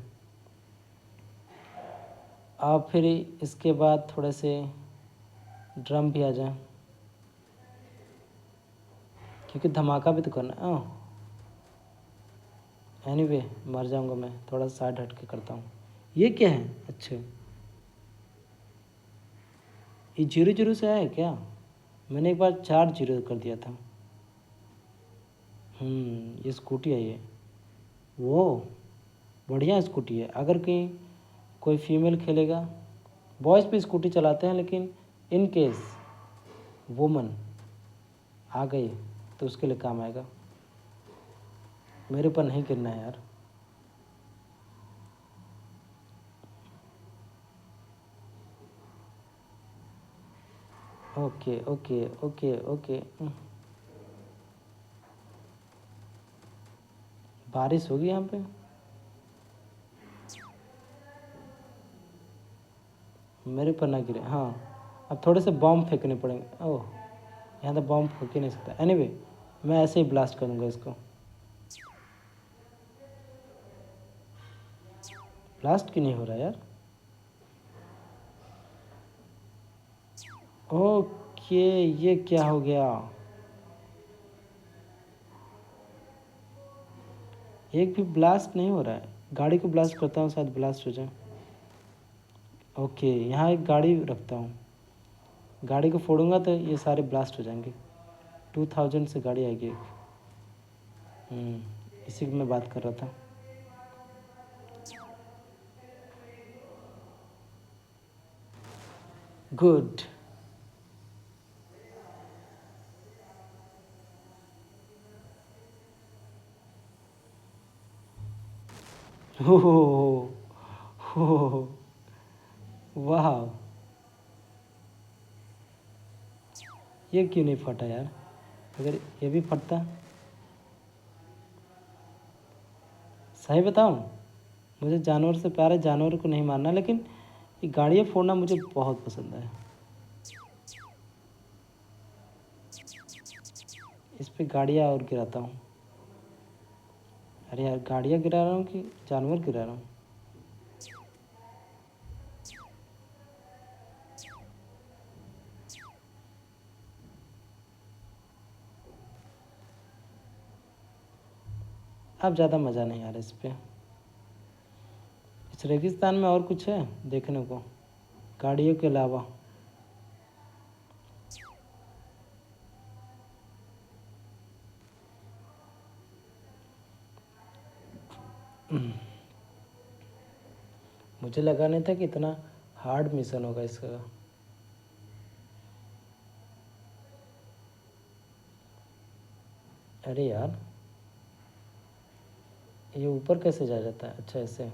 अब फिर इसके बाद थोड़े से ड्रम भी आ जाए, क्योंकि धमाका भी तो करना। ओह एनीवे, मर जाऊंगा मैं। थोड़ा साइड हट के करता हूँ। ये क्या है? अच्छा, ये 0-0 से आया है क्या? मैंने एक बार 4-0 कर दिया था। ये स्कूटी है ये। वो बढ़िया स्कूटी है। अगर कहीं कोई फीमेल खेलेगा, बॉयज़ भी स्कूटी चलाते हैं, लेकिन इन केस वुमन आ गई तो उसके लिए काम आएगा। मेरे ऊपर नहीं गिरना है यार। Okay okay okay okay. बारिश होगी यहाँ पे। मेरे ऊपर ना गिरे। हाँ, अब थोड़े से बॉम्ब फेंकने पड़ेंगे। ओह, यहाँ तो बॉम्ब फेंक ही नहीं सकता। एनीवे, मैं ऐसे ही ब्लास्ट करूँगा इसको। ब्लास्ट क्यों नहीं हो रहा यार? ओके, ये क्या हो गया? एक भी ब्लास्ट नहीं हो रहा है। गाड़ी को ब्लास्ट करता हूँ, शायद ब्लास्ट हो जाए। ओके, यहाँ एक गाड़ी रखता हूँ। गाड़ी को फोड़ूंगा तो ये सारे ब्लास्ट हो जाएंगे। 2000 से गाड़ी आएगी एक। इसी की मैं बात कर रहा था। गुड। हो हो, वाह, ये क्यों नहीं फटा यार? अगर ये भी फटता। सही बताऊं, मुझे जानवर से प्यार है, जानवर को नहीं मारना, लेकिन ये गाड़ियाँ फोड़ना मुझे बहुत पसंद है। इस पे गाड़ियाँ और गिराता हूँ। अरे यार, गाड़ियाँ गिरा रहा हूँ कि जानवर गिरा रहा हूँ? अब ज़्यादा मज़ा नहीं आ रहा इस पे। इस रेगिस्तान में और कुछ है देखने को गाड़ियों के अलावा? मुझे लगा नहीं था कि इतना हार्ड मिशन होगा इसका। अरे यार, ये ऊपर कैसे जा जाता है? अच्छा, ऐसे।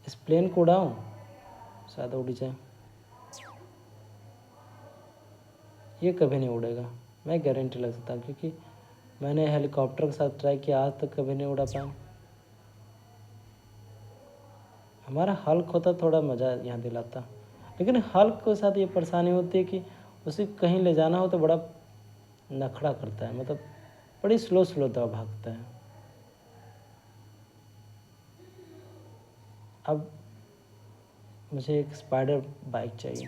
इस प्लेन को उड़ाऊं, शायद उड़ जाए। ये कभी नहीं उड़ेगा, मैं गारंटी लग सकता हूँ, क्योंकि मैंने हेलीकॉप्टर के साथ ट्राई किया, आज तक कभी नहीं उड़ा पाया। हमारा हल्क होता थोड़ा मज़ा यहाँ दिलाता, लेकिन हल्क के साथ ये परेशानी होती है कि उसे कहीं ले जाना हो तो बड़ा नखड़ा करता है, मतलब बड़ी स्लो स्लो दवा भागता है। अब मुझे एक स्पाइडर बाइक चाहिए।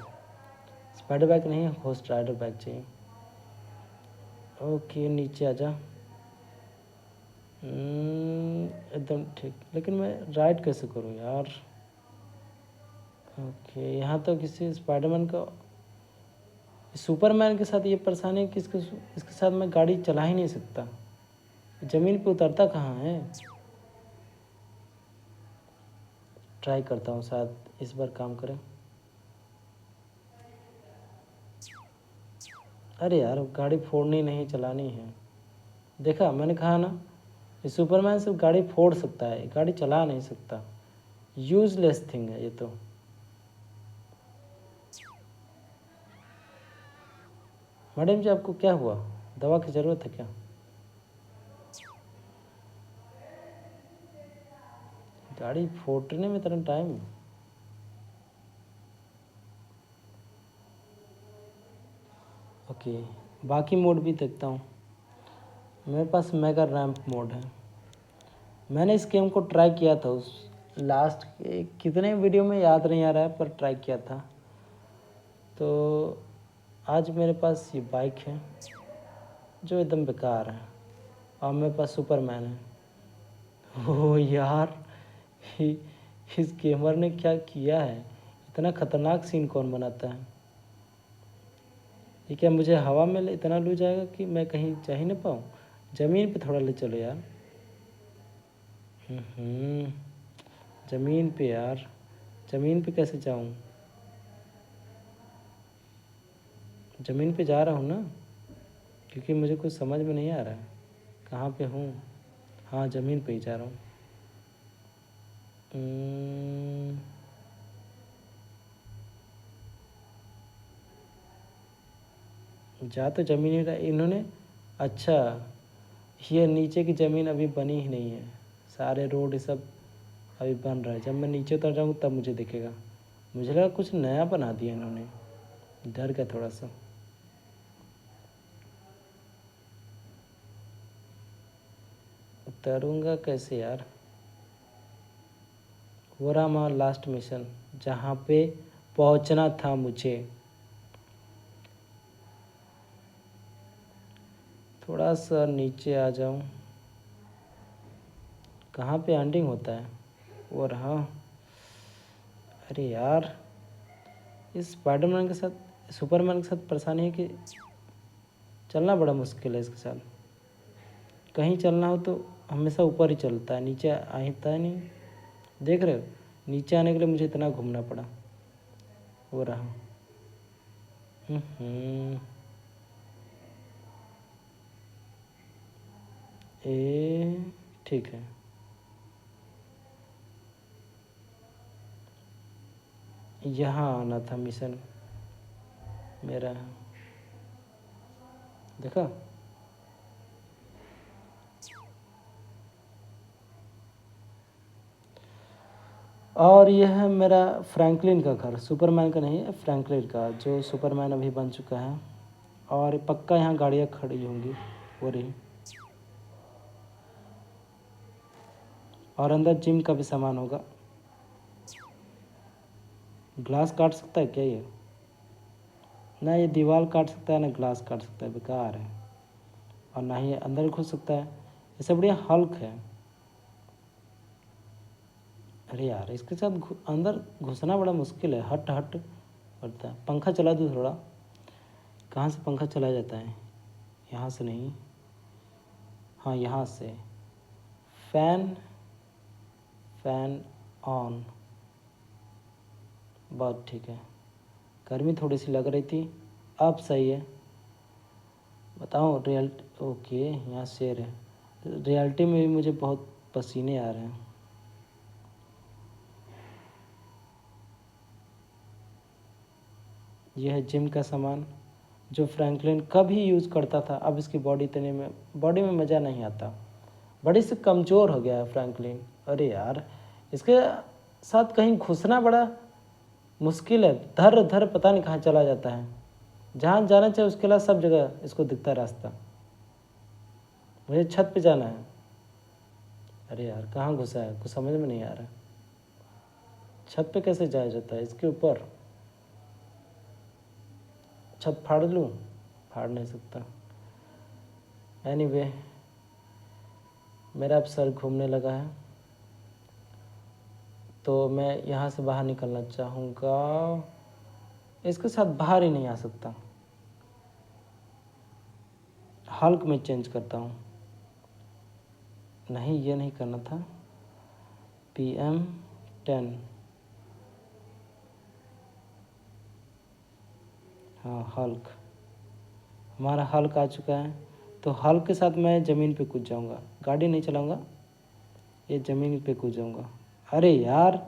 स्पाइडर बाइक नहीं, होस्ट राइडर बाइक चाहिए। ओके, नीचे आजा। एकदम ठीक, लेकिन मैं राइड कैसे करूँ यार? ओके, यहाँ तो किसी स्पाइडरमैन का, सुपरमैन के साथ ये परेशानी है कि इसके साथ मैं गाड़ी चला ही नहीं सकता। ज़मीन पे उतरता कहाँ है? ट्राई करता हूँ, शायद इस बार काम करे। अरे यार, गाड़ी फोड़नी नहीं, चलानी है। देखा, मैंने कहा ना, ये सुपरमैन सिर्फ गाड़ी फोड़ सकता है, गाड़ी चला नहीं सकता। यूजलेस थिंग है ये तो। मैडम जी, आपको क्या हुआ? दवा की ज़रूरत है क्या? गाड़ी फोड़ने में इतना टाइम? ओके, बाकी मोड भी देखता हूँ। मेरे पास मेगा रैंप मोड है। मैंने इस गेम को ट्राई किया था उस लास्ट के कितने वीडियो में याद नहीं आ रहा है, पर ट्राई किया था। तो आज मेरे पास ये बाइक है जो एकदम बेकार है, और मेरे पास सुपरमैन है। ओह यार, हि- इस गेमर ने क्या किया है? इतना खतरनाक सीन कौन बनाता है? ये क्या मुझे हवा में इतना लू जाएगा कि मैं कहीं जा ही नहीं पाऊँ? ज़मीन पे थोड़ा ले चलो यार। ज़मीन पे यार, ज़मीन पे कैसे जाऊँ? ज़मीन पे जा रहा हूँ ना, क्योंकि मुझे कुछ समझ में नहीं आ रहा है कहाँ पे हूँ। हाँ, ज़मीन पे ही जा रहा हूँ। जा तो ज़मीन ही रहा इन्होंने। अच्छा, ये नीचे की ज़मीन अभी बनी ही नहीं है, सारे रोड ये सब अभी बन रहा है। जब मैं नीचे उतर जाऊँगा तब मुझे दिखेगा। मुझे लगा कुछ नया बना दिया इन्होंने, डर गया थोड़ा सा। उतरूँगा कैसे यार? वो रहा हमारा लास्ट मिशन, जहाँ पे पहुँचना था मुझे। थोड़ा सा नीचे आ जाऊँ। कहाँ पे एंडिंग होता है? वो रहा। अरे यार, इस स्पाइडरमैन के साथ, सुपरमैन के साथ परेशानी है कि चलना बड़ा मुश्किल है इसके साथ। कहीं चलना हो तो हमेशा ऊपर ही चलता है, नीचे आता है नहीं। देख रहे हो, नीचे आने के लिए मुझे इतना घूमना पड़ा। वो रहा। ठीक है। यहाँ आना था मिशन मेरा, देखा। और यह है मेरा फ्रैंकलिन का घर, सुपरमैन का नहीं है, फ्रैंकलिन का, जो सुपरमैन अभी बन चुका है। और पक्का यहाँ गाड़ियाँ खड़ी होंगी, हो रही। और अंदर जिम का भी सामान होगा। ग्लास काट सकता है क्या ये? ना ये दीवार काट सकता है, ना ग्लास काट सकता है, बेकार है। और ना ही अंदर घुस सकता है। इससे बढ़िया हल्क है। अरे यार, इसके साथ अंदर घुसना बड़ा मुश्किल है, हट हट करता है। पंखा चला दूँ थोड़ा। कहाँ से पंखा चलाया जाता है? यहाँ से नहीं, हाँ यहाँ से। Fan, fan on. बहुत ठीक है। गर्मी थोड़ी सी लग रही थी, अब सही है। बताओ ओके, यहाँ शेर है। रियलिटी में भी मुझे बहुत पसीने आ रहे हैं। यह है जिम का सामान, जो फ्रैंकलिन कभी यूज़ करता था। अब इसकी बॉडी में मज़ा नहीं आता। बड़ी से कमज़ोर हो गया है फ्रैंकलिन। अरे यार, इसके साथ कहीं घुसना बड़ा मुश्किल है। धर धर पता नहीं कहाँ चला जाता है। जहाँ जाना चाहिए उसके अलावा सब जगह इसको दिखता है रास्ता। मुझे छत पे जाना है। अरे यार, कहाँ घुसा है, कुछ समझ में नहीं आ रहा। छत पे कैसे जाया जाता है? इसके ऊपर छत फाड़ लूँ? फाड़ नहीं सकता। एनीवे, मेरा अब सर घूमने लगा है, तो मैं यहाँ से बाहर निकलना चाहूँगा। इसके साथ बाहर ही नहीं आ सकता। हल्क में चेंज करता हूँ। नहीं, ये नहीं करना था। PM10। हाँ, हल्क। हमारा हल्क आ चुका है। तो हल्क के साथ मैं ज़मीन पे कूद जाऊँगा। गाड़ी नहीं चलाऊँगा, ये ज़मीन पे कूद जाऊँगा। अरे यार,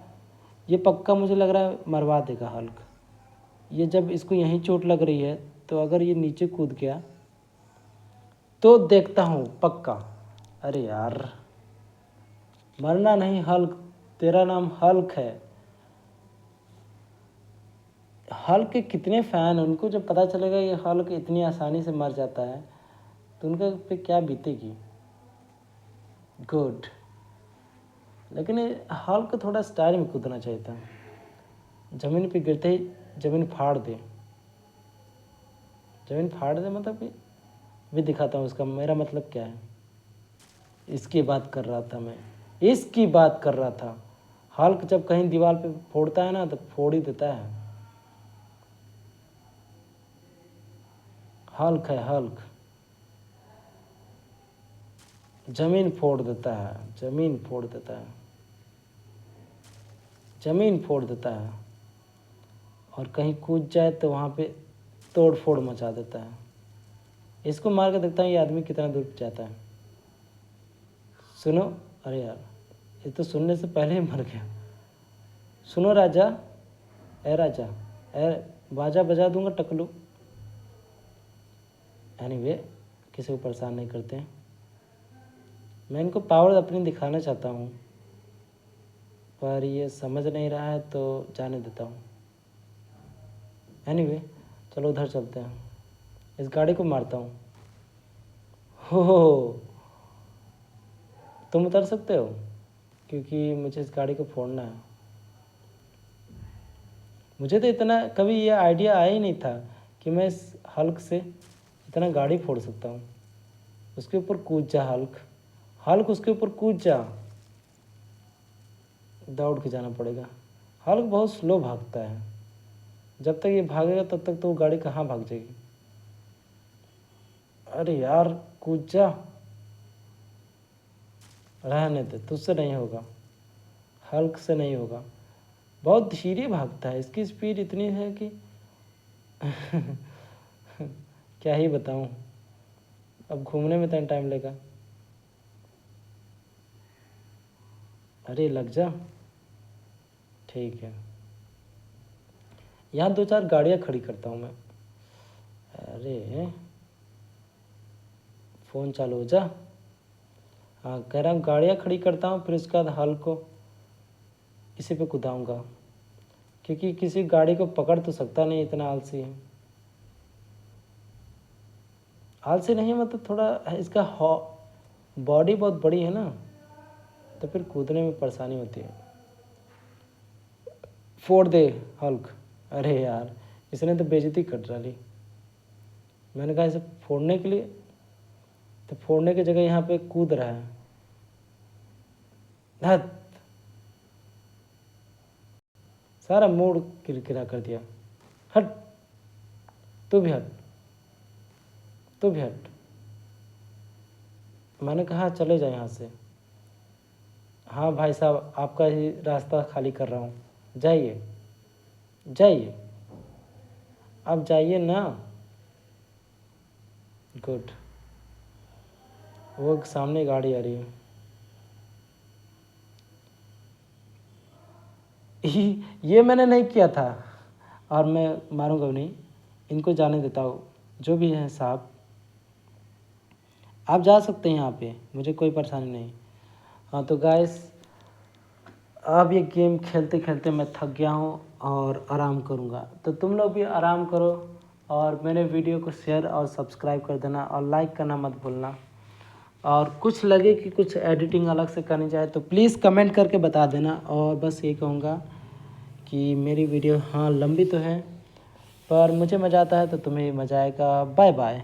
ये पक्का मुझे लग रहा है मरवा देगा हल्क। ये जब इसको यहीं चोट लग रही है, तो अगर ये नीचे कूद गया तो देखता हूँ पक्का। अरे यार, मरना नहीं हल्क, तेरा नाम हल्क है। हल्क के कितने फ़ैन हैं, उनको जब पता चलेगा ये हल्क इतनी आसानी से मर जाता है तो उनके पे क्या बीतेगी। गुड। लेकिन हल्क को थोड़ा स्टाइल में कूदना चाहिए था। ज़मीन पे गिरते ही ज़मीन फाड़ दे। ज़मीन फाड़ दे मतलब कि भी दिखाता हूँ उसका मेरा मतलब क्या है। इसकी बात कर रहा था मैं, इसकी बात कर रहा था। हल्क जब कहीं दीवार पे फोड़ता है ना तो फोड़ ही देता है। हल्क है हल्क। ज़मीन फोड़ देता है, ज़मीन फोड़ देता है, ज़मीन फोड़ देता है। और कहीं कूद जाए तो वहाँ पे तोड़ फोड़ मचा देता है। इसको मार के देखता हूँ ये आदमी कितना दूर जाता है। सुनो, अरे यार ये तो सुनने से पहले ही मर गया। सुनो राजा, ए राजा, ए बाजा बजा दूंगा टकलू। एनीवे, किसी को परेशान नहीं करते हैं। मैं इनको पावर अपनी दिखाना चाहता हूँ, पर ये समझ नहीं रहा है तो जाने देता हूँ। एनीवे, चलो उधर चलते हैं। इस गाड़ी को मारता हूँ। हो, तुम उतर सकते हो क्योंकि मुझे इस गाड़ी को फोड़ना है। मुझे तो इतना कभी ये आइडिया आया ही नहीं था कि मैं इस हल्क से इतना गाड़ी फोड़ सकता हूँ। उसके ऊपर कूद जा हल्क, हल्क उसके ऊपर कूद जा। दौड़ के जाना पड़ेगा। हल्क बहुत स्लो भागता है। जब तक ये भागेगा तब तक तो वो गाड़ी कहाँ भाग जाएगी। अरे यार कूद जा, रहने दे, तुझसे नहीं होगा, हल्क से नहीं होगा। बहुत धीरे भागता है, इसकी स्पीड इतनी है कि क्या ही बताऊं। अब घूमने में इतना टाइम लेगा। अरे लग जा, ठीक है। यहाँ 2-4 गाड़ियाँ खड़ी करता हूँ मैं। अरे फ़ोन चालू हो जा। हाँ कह रहा हूँ गाड़ियाँ खड़ी करता हूँ, फिर उसके बाद हल को इसी पे कुदाऊँगा, क्योंकि किसी गाड़ी को पकड़ तो सकता नहीं, इतना आलसी है। आलसी नहीं मतलब थोड़ा इसका बॉडी बहुत बड़ी है ना, तो फिर कूदने में परेशानी होती है। फोड़ दे हल्क। अरे यार इसने तो बेइज्जती कर डाली। मैंने कहा इसे फोड़ने के लिए, तो फोड़ने की जगह यहाँ पे कूद रहा है। धत, सारा मूड किरकिरा कर दिया। हट, तू भी हट, तू भी हट। मैंने कहा चले जाए यहाँ से। हाँ भाई साहब आपका ही रास्ता खाली कर रहा हूँ, जाइए जाइए, आप जाइए ना। गुड। वो सामने गाड़ी आ रही है। ये मैंने नहीं किया था और मैं मारूंगा नहीं, इनको जाने देता हूँ। जो भी है साहब आप जा सकते हैं यहाँ पे, मुझे कोई परेशानी नहीं। हाँ तो गाइस अब ये गेम खेलते खेलते मैं थक गया हूँ और आराम करूँगा, तो तुम लोग भी आराम करो और मेरे वीडियो को शेयर और सब्सक्राइब कर देना और लाइक करना मत भूलना। और कुछ लगे कि कुछ एडिटिंग अलग से करनी चाहे तो प्लीज़ कमेंट करके बता देना। और बस ये कहूँगा कि मेरी वीडियो हाँ लंबी तो है, पर मुझे मज़ा आता है तो तुम्हें मज़ा आएगा। Bye bye.